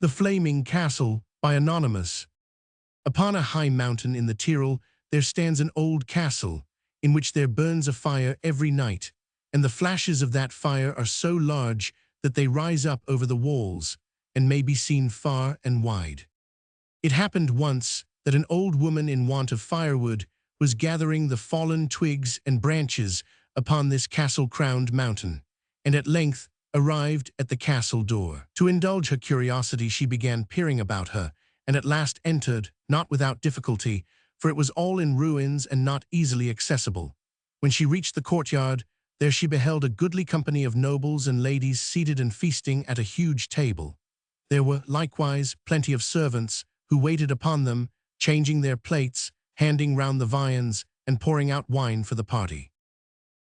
The Flaming Castle by Anonymous. Upon a high mountain in the Tyrol there stands an old castle, in which there burns a fire every night, and the flashes of that fire are so large that they rise up over the walls, and may be seen far and wide. It happened once that an old woman in want of firewood was gathering the fallen twigs and branches upon this castle-crowned mountain, and at length arrived at the castle door. To indulge her curiosity she began peering about her, and at last entered, not without difficulty, for it was all in ruins and not easily accessible. When she reached the courtyard, there she beheld a goodly company of nobles and ladies seated and feasting at a huge table. There were, likewise, plenty of servants, who waited upon them, changing their plates, handing round the viands, and pouring out wine for the party.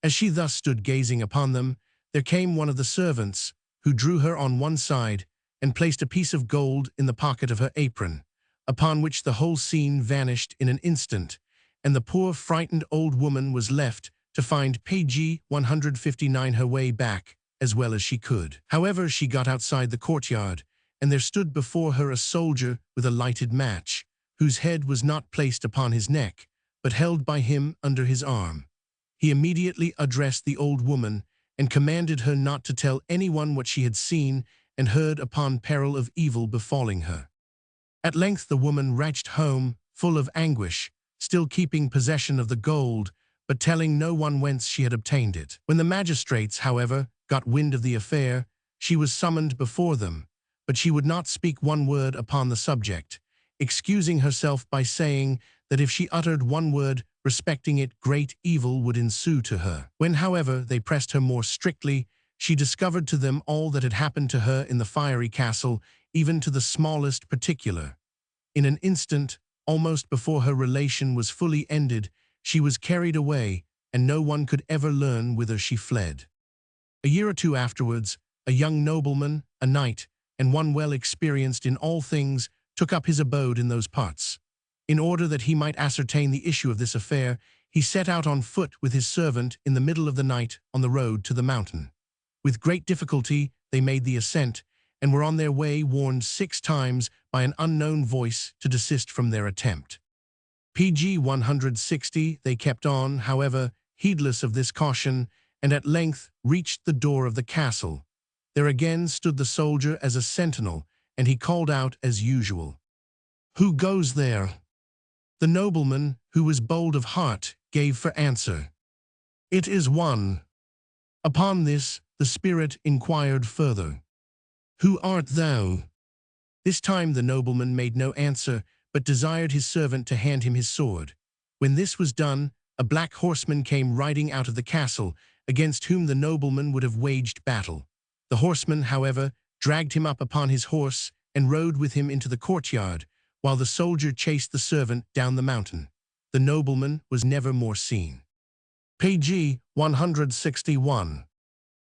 As she thus stood gazing upon them, there came one of the servants, who drew her on one side, and placed a piece of gold in the pocket of her apron, upon which the whole scene vanished in an instant, and the poor frightened old woman was left to find page 159 her way back as well as she could. However, she got outside the courtyard, and there stood before her a soldier with a lighted match, whose head was not placed upon his neck, but held by him under his arm. He immediately addressed the old woman, and commanded her not to tell anyone what she had seen and heard upon peril of evil befalling her. At length the woman rushed home, full of anguish, still keeping possession of the gold, but telling no one whence she had obtained it. When the magistrates, however, got wind of the affair, she was summoned before them, but she would not speak one word upon the subject, excusing herself by saying that if she uttered one word respecting it, great evil would ensue to her. When, however, they pressed her more strictly, she discovered to them all that had happened to her in the fiery castle, even to the smallest particular. In an instant, almost before her relation was fully ended, she was carried away, and no one could ever learn whither she fled. A year or two afterwards, a young nobleman, a knight, and one well experienced in all things, took up his abode in those parts. In order that he might ascertain the issue of this affair, he set out on foot with his servant in the middle of the night on the road to the mountain. With great difficulty they made the ascent, and were on their way warned 6 times by an unknown voice to desist from their attempt. Page 160 they kept on, however, heedless of this caution, and at length reached the door of the castle. There again stood the soldier as a sentinel, and he called out as usual, "Who goes there?" The nobleman, who was bold of heart, gave for answer, "It is one." Upon this, the spirit inquired further, "Who art thou?" This time the nobleman made no answer, but desired his servant to hand him his sword. When this was done, a black horseman came riding out of the castle, against whom the nobleman would have waged battle. The horseman, however, dragged him up upon his horse and rode with him into the courtyard, while the soldier chased the servant down the mountain. The nobleman was never more seen. Page 161.